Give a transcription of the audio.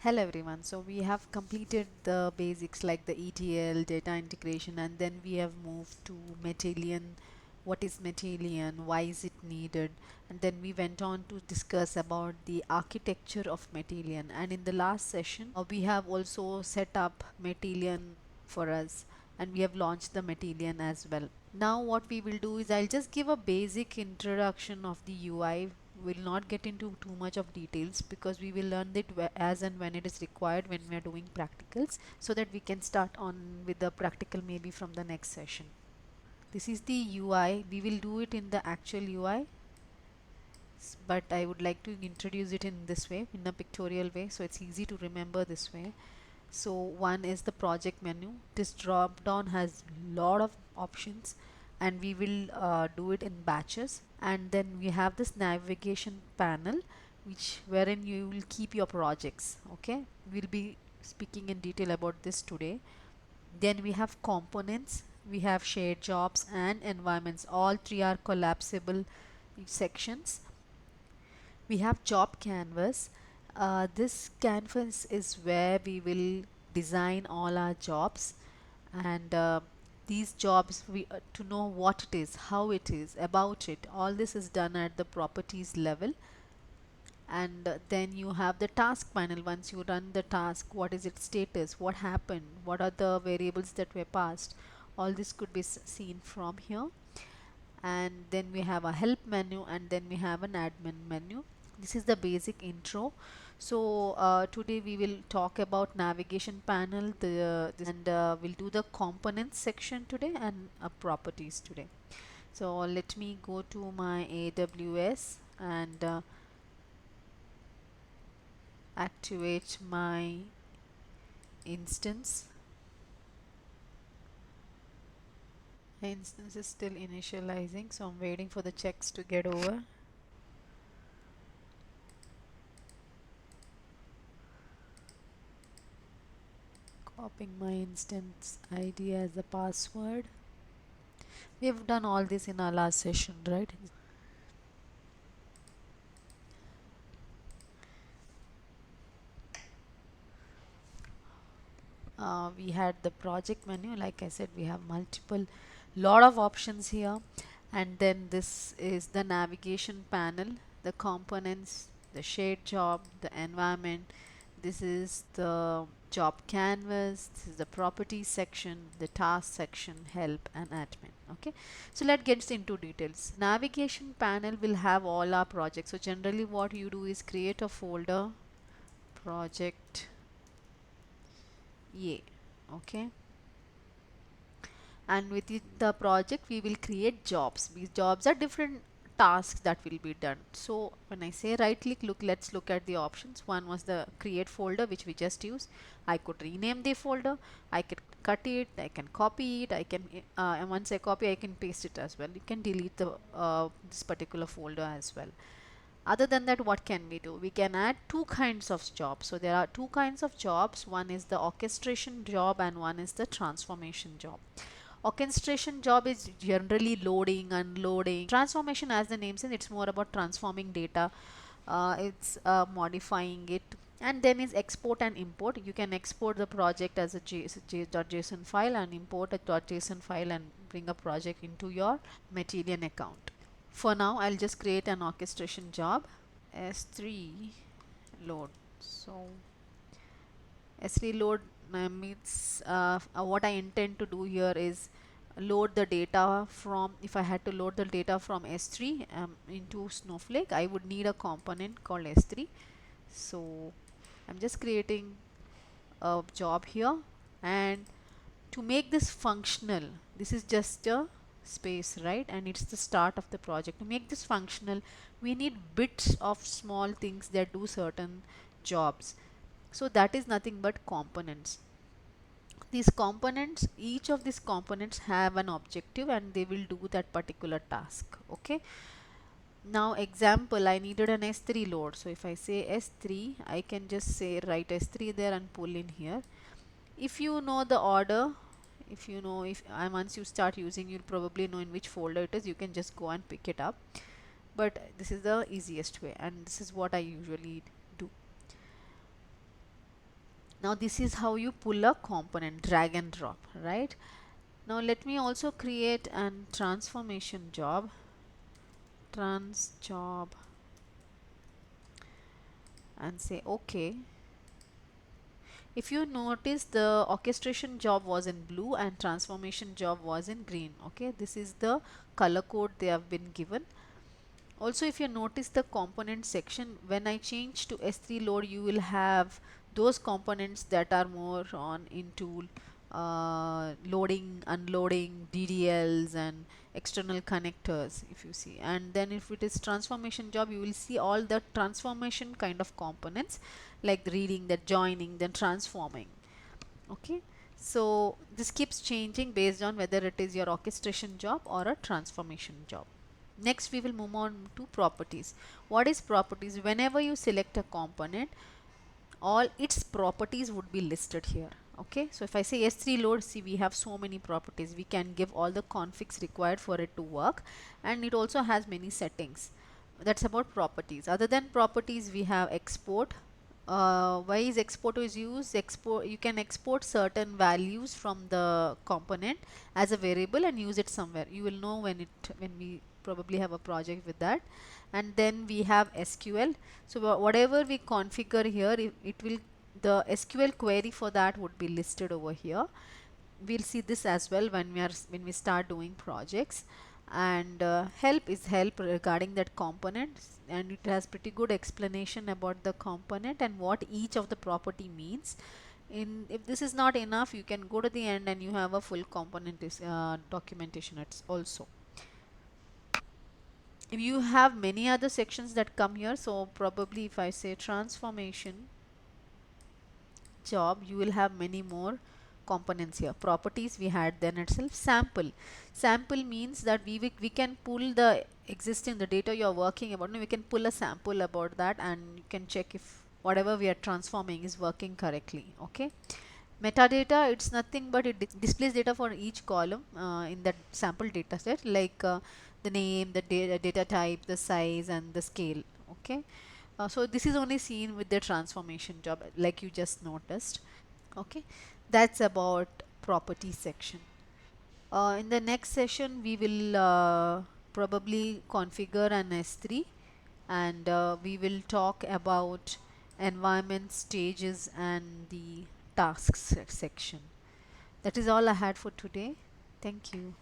Hello everyone. So we have completed the basics like the ETL, data integration, and then we have moved to Matillion. What is Matillion? Why is it needed? And then we went on to discuss about the architecture of Matillion. And in the last session, we have also set up Matillion for us, and we have launched the Matillion as well. Now what we will do is I'll just give a basic introduction of the UI. Will not get into too much of details because we will learn it as and when it is required when we are doing practicals, so that we can start on with the practical maybe from the next session. This is the UI. We will do it in the actual UI, but I would like to introduce it in this way, in a pictorial way, so it's easy to remember this way. So one is the project menu. This drop down has lot of options, and we will do it in batches. And then we have this navigation panel, which wherein you will keep your projects. Okay, we'll be speaking in detail about this today. Then we have components, we have shared jobs and environments. All three are collapsible sections. We have job canvas. This canvas is where we will design all our jobs, and these jobs we to know what it is, how it is, about it. All this is done at the properties level. And then you have the task panel. Once you run the task, what is its status, what happened, what are the variables that were passed. All this could be seen from here. And then we have a help menu, and then we have an admin menu. This is the basic intro. So today we will talk about navigation panel, and we'll do the components section today, and properties today. So let me go to my AWS and activate my instance. My instance is still initializing, so I'm waiting for the checks to get over. Copying my instance ID as a password. We have done all this in our last session, right? We had the project menu. Like I said, we have multiple lot of options here. And then this is the navigation panel, the components, the shared job, the environment. This is the job canvas, this is the properties section, the task section, help, and admin. Okay, so let's get into details. Navigation panel will have all our projects. So generally what you do is create a folder, project A. Okay, and within the project we will create jobs. These jobs are different tasks that will be done. So when I say right click, let's look at the options. One was the create folder, which we just used. I could rename the folder, I could cut it, I can copy it, I can and once I copy, I can paste it as well. You can delete the this particular folder as well. Other than that, what can we do? We can add two kinds of jobs. So there are two kinds of jobs. One is the orchestration job, and one is the transformation job. Orchestration job is generally loading, unloading. Transformation, as the name says, it's more about transforming data. It's modifying it. And then is export and import. You can export the project as a .json file and import a .json file and bring a project into your Matillion account. For now, I'll just create an orchestration job. S3 load. So S3 load means what I intend to do here is load the data from, if I had to load the data from S3 into Snowflake, I would need a component called S3. So I'm just creating a job here, and to make this functional, this is just a space, right? And it's the start of the project. To make this functional, we need bits of small things that do certain jobs. So that is nothing but components. These components, each of these components have an objective, and they will do that particular task. Okay, now example, I needed an S3 load. So if I say S3, I can just say write S3 there and pull in here. If you know the order, if you know, if once you start using, you'll probably know in which folder it is. You can just go and pick it up, but this is the easiest way, and this is what I usually do. Now this is how you pull a component, drag and drop, right? Now let me also create an transformation job, trans job, and say okay. If you notice, the orchestration job was in blue and transformation job was in green. Okay, this is the color code they have been given. Also, if you notice the component section, when I change to S3 load, you will have those components that are more on into loading, unloading, DDLs and external connectors, if you see. And then if it is transformation job, you will see all the transformation kind of components, like reading, the joining, then transforming. Okay, so this keeps changing based on whether it is your orchestration job or a transformation job. Next we will move on to properties. What is properties? Whenever you select a component, all its properties would be listed here. Okay, so if I say S3 load, see we have so many properties. We can give all the configs required for it to work, and it also has many settings. That's about properties. Other than properties, we have export. Why is export is used? Export, you can export certain values from the component as a variable and use it somewhere. You will know when we probably have a project with that. And then we have SQL. So whatever we configure here, it will, the SQL query for that would be listed over here. We'll see this as well when we start doing projects. And help is help regarding that component, and it has pretty good explanation about the component and what each of the property means. If this is not enough, you can go to the end and you have a full component documentation. It's also, if you have many other sections that come here, so probably if I say transformation job, you will have many more components here. Properties we had then itself. Sample means that we can pull the existing, the data you are working about. No, we can pull a sample about that and you can check if whatever we are transforming is working correctly. Okay, metadata, it's nothing but it displays data for each column in that sample data set, like the name, the data type, the size and the scale. Okay, so this is only seen with the transformation job, like you just noticed. Okay, that's about property section. In the next session we will probably configure an S3, and we will talk about environment stages and the tasks section. That is all I had for today. Thank you.